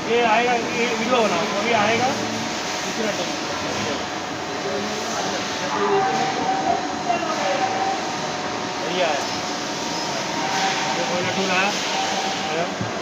ये आएगा, ये वीडियो बनाओ अभी आएगा दूसरा टन। बढ़िया है, ये कोई लड्डू लाया।